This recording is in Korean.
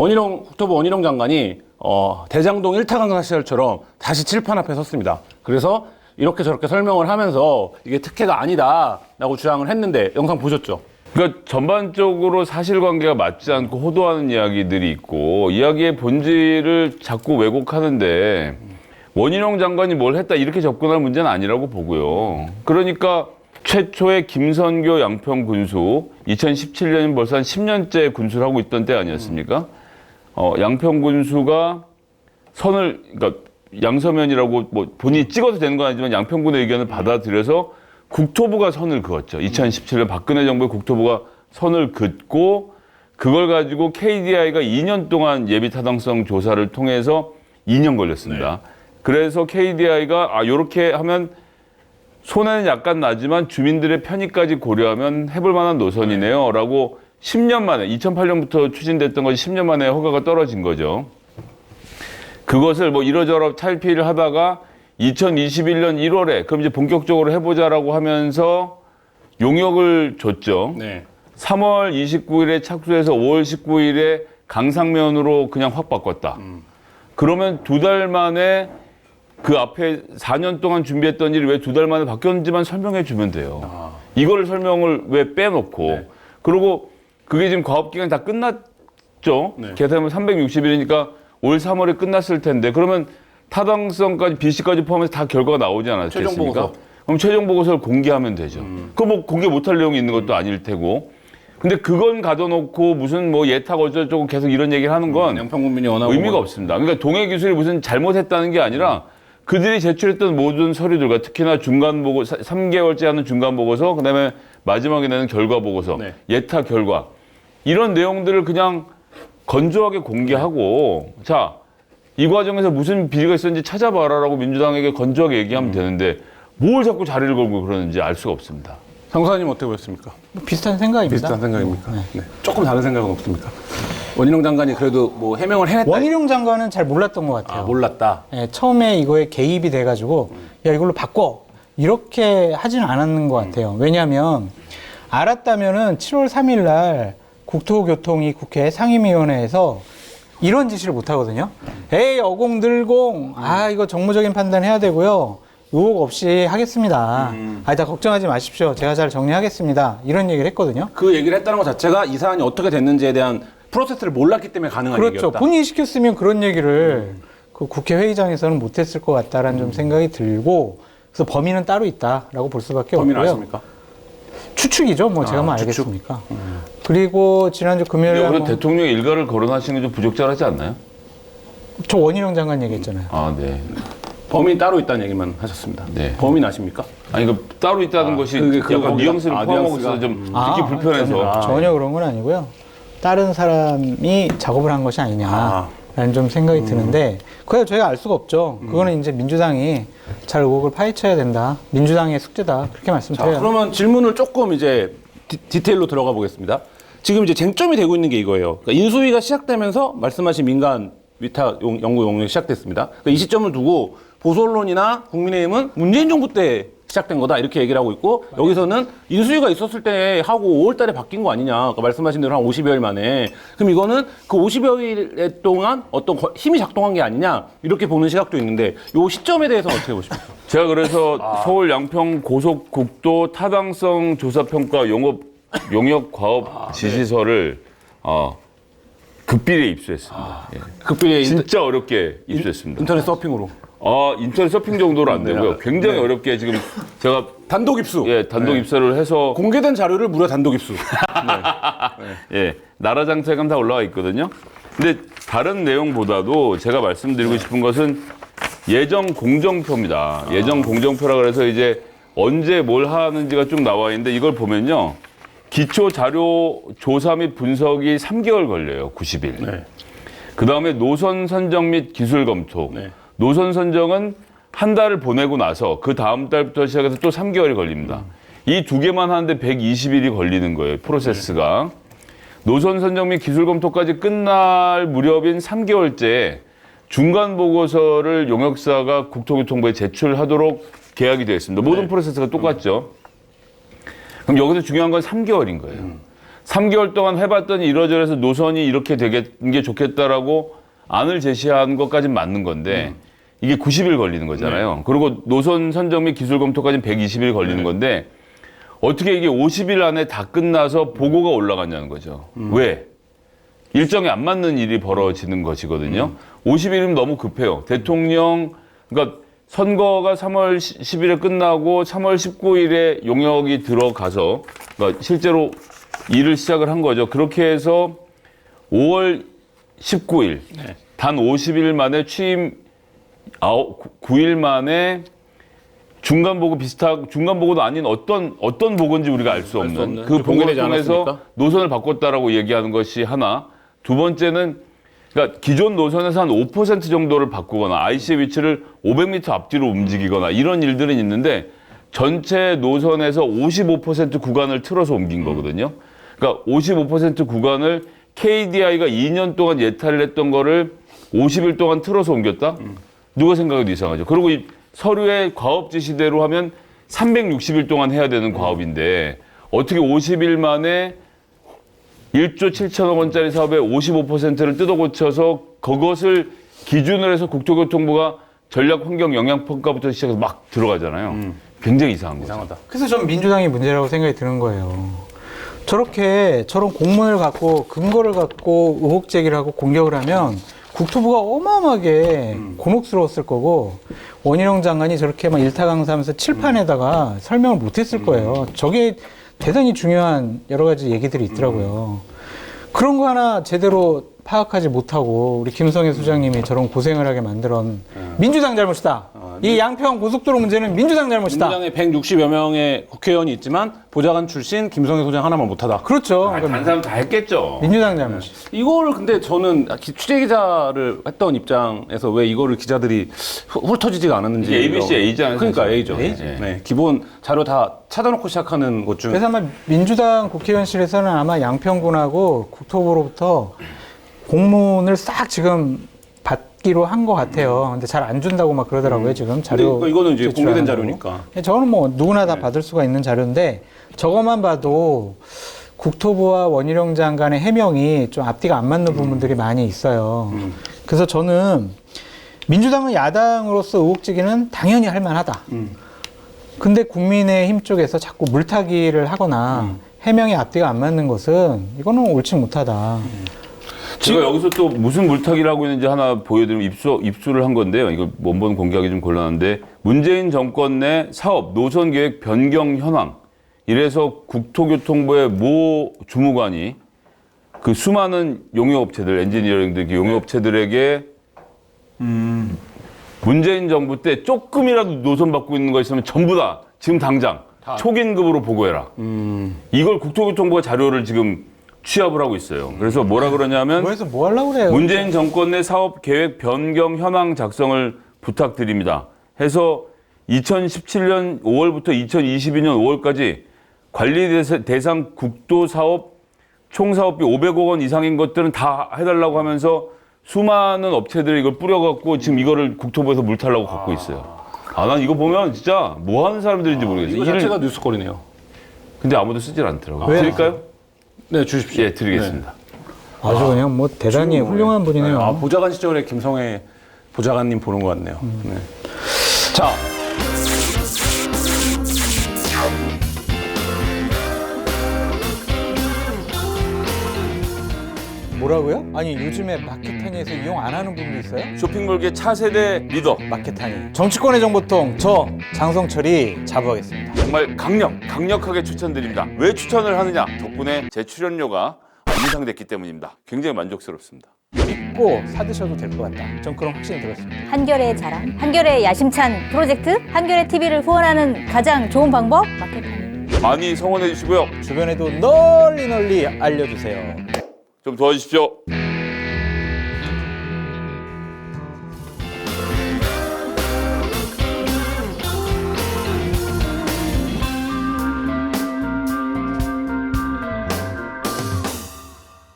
국토부 원희룡 장관이 대장동 1타 강사 시절처럼 다시 칠판 앞에 섰습니다. 그래서 이렇게 저렇게 설명을 하면서 이게 특혜가 아니다라고 주장을 했는데 영상 보셨죠? 그러니까 전반적으로 사실관계가 맞지 않고 호도하는 이야기들이 있고 이야기의 본질을 자꾸 왜곡하는데 원희룡 장관이 뭘 했다 이렇게 접근할 문제는 아니라고 보고요. 그러니까 최초의 김선교 양평 군수 2017년이면 벌써 한 10년째 군수를 하고 있던 때 아니었습니까? 양평 군수가 선을 그러니까 양서면이라고 뭐 본인이 찍어도 되는 건 아니지만 양평군의 의견을 받아들여서 국토부가 선을 그었죠. 2017년 박근혜 정부의 국토부가 선을 긋고 그걸 가지고 KDI가 2년 동안 예비 타당성 조사를 통해서 2년 걸렸습니다. 네. 그래서 KDI가 요렇게 하면 손해는 약간 나지만 주민들의 편의까지 고려하면 해볼 만한 노선이네요. 라고 10년 만에 2008년부터 추진됐던 것이 10년 만에 허가가 떨어진 거죠. 그것을 뭐 이러저러 탈피를 하다가 2021년 1월에 그럼 이제 본격적으로 해보자라고 하면서 용역을 줬죠. 네. 3월 29일에 착수해서 5월 19일에 강상면으로 그냥 확 바꿨다. 그러면 2달 만에 그 앞에 4년 동안 준비했던 일이 왜 2달 만에 바뀌었는지만 설명해 주면 돼요. 이걸 설명을 왜 빼놓고. 네. 그리고 그게 지금 과업기간이 다 끝났죠. 네. 계산하면 360일이니까 올 3월에 끝났을 텐데 그러면 타당성까지 BC까지 포함해서 다 결과가 나오지 않았겠습니까? 최종 보고서. 그럼 최종 보고서를 공개하면 되죠. 그거 뭐 공개 못할 내용이 있는 것도 아닐 테고. 근데 그건 가둬놓고 무슨 뭐 예탁 어쩌고 계속 이런 얘기를 하는 건 양평군민이 원하고 의미가 없습니다. 그러니까 동해기술이 무슨 잘못했다는 게 아니라 그들이 제출했던 모든 서류들과 특히나 중간 보고 3개월째 하는 중간 보고서 그다음에 마지막에 내는 결과 보고서 네. 예탁 결과 이런 내용들을 그냥 건조하게 공개하고 자 이 과정에서 무슨 비리가 있었는지 찾아봐라라고 민주당에게 건조하게 얘기하면 되는데 뭘 자꾸 자리를 걸고 그러는지 알 수가 없습니다. 상사님 어떻게 보셨습니까? 비슷한 생각입니다. 비슷한 생각입니까? 네. 조금 다른 생각은 없습니까? 원희룡 장관이 그래도 뭐 해명을 해냈다. 원희룡 장관은 잘 몰랐던 것 같아요. 몰랐다. 네, 처음에 이거에 개입이 돼가지고 야 이걸로 바꿔 이렇게 하지는 않았는 것 같아요. 왜냐하면 알았다면은 7월 3일 날 국토교통위 국회 상임위원회에서 이런 지시를 못 하거든요. 에이 어공들공 이거 정무적인 판단 해야 되고요. 의혹 없이 하겠습니다. 다 걱정하지 마십시오. 제가 잘 정리하겠습니다. 이런 얘기를 했거든요. 그 얘기를 했다는 것 자체가 이 사안이 어떻게 됐는지에 대한 프로세스를 몰랐기 때문에 가능한 그렇죠. 얘기였다. 본인이 시켰으면 그런 얘기를 그 국회 회의장에서는 못했을 것 같다라는 좀 생각이 들고 그래서 범인은 따로 있다라고 볼 수밖에 없고요. 범인 아십니까? 추측이죠. 뭐 제가 뭐 알겠습니까? 그리고 지난주 금요일에 오늘 대통령 일가를 거론하시는 게 좀 부적절하지 않나요? 저 원희룡 장관 얘기했잖아요. 네. 범인 따로 있다는 얘기만 하셨습니다. 네. 범인 아십니까? 아니 그 따로 있다는 것이 약간 뉘앙스를 포함하고 있어서 좀 듣기 불편해서 전혀 그런 건 아니고요. 다른 사람이 작업을 한 것이 아니냐라는 좀 생각이 드는데 그걸 저희가 알 수가 없죠. 그거는 이제 민주당이 잘 의혹을 파헤쳐야 된다. 민주당의 숙제다. 그렇게 말씀드려요. 그러면 질문을 조금 이제 디테일로 들어가 보겠습니다. 지금 이제 쟁점이 되고 있는 게 이거예요. 그러니까 인수위가 시작되면서 말씀하신 민간 위탁 연구 용역이 시작됐습니다. 그러니까 이 시점을 두고 보수 언론이나 국민의힘은 문재인 정부 때 시작된 거다 이렇게 얘기를 하고 있고 여기서는 인수위가 있었을 때 하고 5월 달에 바뀐 거 아니냐. 그러니까 말씀하신 대로 한 50여일 만에. 그럼 이거는 그 50여일 동안 어떤 힘이 작동한 게 아니냐 이렇게 보는 시각도 있는데 이 시점에 대해서는 어떻게 보십니까? 제가 그래서 서울 양평 고속국도 타당성 조사평가 용역 과업 지시서를 극비리에 입수했습니다. 극비리에 진짜 어렵게 입수했습니다. 인터넷 서핑으로. 인터넷 서핑 정도로 안 되고요. 굉장히 어렵게 지금 제가 단독 입수. 단독 입수를 해서 공개된 자료를 무려 단독 입수. 나라장터에 다 올라와 있거든요. 근데 다른 내용보다도 제가 말씀드리고 싶은 것은 예정 공정표입니다. 예정 공정표라 그래서 이제 언제 뭘 하는지가 쭉 나와 있는데 이걸 보면요. 기초 자료 조사 및 분석이 3개월 걸려요. 90일. 네. 그다음에 노선 선정 및 기술 검토. 네. 노선 선정은 한 달을 보내고 나서 그 다음 달부터 시작해서 또 3개월이 걸립니다. 이 두 개만 하는데 120일이 걸리는 거예요. 프로세스가. 노선 선정 및 기술 검토까지 끝날 무렵인 3개월째 중간 보고서를 용역사가 국토교통부에 제출하도록 계약이 되어 있습니다. 모든 프로세스가 똑같죠. 그럼 여기서 중요한 건 3개월인 거예요. 3개월 동안 해봤더니 이러저러해서 노선이 이렇게 되는 게 좋겠다라고 안을 제시한 것까지는 맞는 건데 이게 90일 걸리는 거잖아요. 그리고 노선 선정 및 기술 검토까지는 120일 걸리는 건데 어떻게 이게 50일 안에 다 끝나서 보고가 올라갔냐는 거죠. 왜? 일정에 안 맞는 일이 벌어지는 것이거든요. 50일이면 너무 급해요. 대통령, 그러니까 선거가 3월 10일에 끝나고 3월 19일에 용역이 들어가서 그러니까 실제로 일을 시작을 한 거죠. 그렇게 해서 5월 19일, 단 50일 만에 취임 9일 만에 중간 보고 중간 보고도 아닌 어떤 보고인지 우리가 알 수 없는 그 보고를 통해서 노선을 바꿨다라고 얘기하는 것이 하나. 두 번째는 그러니까 기존 노선에서 한 5% 정도를 바꾸거나 IC의 위치를 500m 앞뒤로 움직이거나 이런 일들은 있는데 전체 노선에서 55% 구간을 틀어서 옮긴 거거든요. 그러니까 55% 구간을 KDI가 2년 동안 예탈을 했던 거를 50일 동안 틀어서 옮겼다? 누가 생각해도 이상하죠. 그리고 이 서류의 과업 지시대로 하면 360일 동안 해야 되는 과업인데 어떻게 50일 만에 1조 7천억 원짜리 사업의 55%를 뜯어 고쳐서 그것을 기준으로 해서 국토교통부가 전략 환경 영향 평가부터 시작해서 막 들어가잖아요. 굉장히 이상한 거죠. 이상하다. 그래서 전 민주당이 문제라고 생각이 드는 거예요. 저런 공문을 갖고 근거를 갖고 의혹 제기를 하고 공격을 하면 국토부가 어마어마하게 곤혹스러웠을 거고 원희룡 장관이 저렇게 막 일타강사하면서 칠판에다가 설명을 못했을 거예요. 저게 대단히 중요한 여러 가지 얘기들이 있더라고요. 그런 거 하나 제대로 파악하지 못하고 우리 김성애 소장님이 저런 고생을 하게 만들었던 민주당 잘못이다. 이 양평 고속도로 문제는 민주당 잘못이다. 민주당에 160여 명의 국회의원이 있지만 보좌관 출신 김성애 소장 하나만 못하다. 그렇죠. 다른 사람 다 했겠죠. 민주당 잘못. 이거를 근데 저는 취재 기자를 했던 입장에서 왜 이거를 기자들이 훑어지지가 않았는지. ABC A잖아요. 그러니까 A죠. A죠. 네. 기본 자료 다 찾아놓고 시작하는 것 중에. 그래서 아마 민주당 국회의원실에서는 아마 양평군하고 국토부로부터 공문을 싹 지금 받기로 한 것 같아요. 근데 잘 안 준다고 막 그러더라고요, 지금 자료. 근데 이거는 이제 제출하는 공개된 거. 자료니까. 저거는 뭐 누구나 다 받을 수가 있는 자료인데 저것만 봐도 국토부와 원희룡 장관의 해명이 좀 앞뒤가 안 맞는 부분들이 많이 있어요. 그래서 저는 민주당은 야당으로서 의혹 제기는 당연히 할 만하다. 근데 국민의힘 쪽에서 자꾸 물타기를 하거나 해명이 앞뒤가 안 맞는 것은 이거는 옳지 못하다. 제가 여기서 또 무슨 물타기를 하고 있는지 하나 보여드리면 입수를 한 건데요. 이거 원본 공개하기 좀 곤란한데 문재인 정권 내 사업 노선 계획 변경 현황 이래서 국토교통부의 모 주무관이 그 수많은 용역업체들 엔지니어링들 용역업체들에게 문재인 정부 때 조금이라도 노선 바꾸고 있는 거 있으면 전부 다 지금 당장 초긴급으로 보고해라. 이걸 국토교통부가 자료를 지금 취합을 하고 있어요. 그래서 뭐라 그러냐면 그래서 뭐 하려고 그래요? 문재인 정권 내 사업 계획 변경 현황 작성을 부탁드립니다. 해서 2017년 5월부터 2022년 5월까지 관리 대상 국도 사업 총 사업비 500억 원 이상인 것들은 다 해달라고 하면서 수많은 업체들이 이걸 뿌려갖고 지금 이거를 국토부에서 물타려고 갖고 있어요. 난 이거 보면 진짜 뭐 하는 사람들인지 모르겠어요. 이거 자체가 뉴스거리네요. 근데 아무도 쓰질 않더라고요. 왜? 드릴까요? 네, 주십시오. 예, 드리겠습니다. 아주 그냥 뭐 대단히 훌륭한 분이네요. 보좌관 시절에 김성애 보좌관님 보는 것 같네요. 네. 자. 뭐라고요? 아니 요즘에 마켓타니에서 이용 안 하는 분도 있어요? 쇼핑몰계 차세대 리더 마켓타니. 정치권의 정보통 저 장성철이 자부하겠습니다. 정말 강력하게 추천드립니다. 왜 추천을 하느냐? 덕분에 제 출연료가 인상됐기 때문입니다. 굉장히 만족스럽습니다. 믿고 사드셔도 될 것 같다. 전 그런 확신이 들었습니다. 한겨레의 자랑, 한겨레의 야심찬 프로젝트, 한겨레 TV를 후원하는 가장 좋은 방법 마켓타니. 많이 성원해 주시고요. 주변에도 널리 알려주세요. 좀 도와주십시오.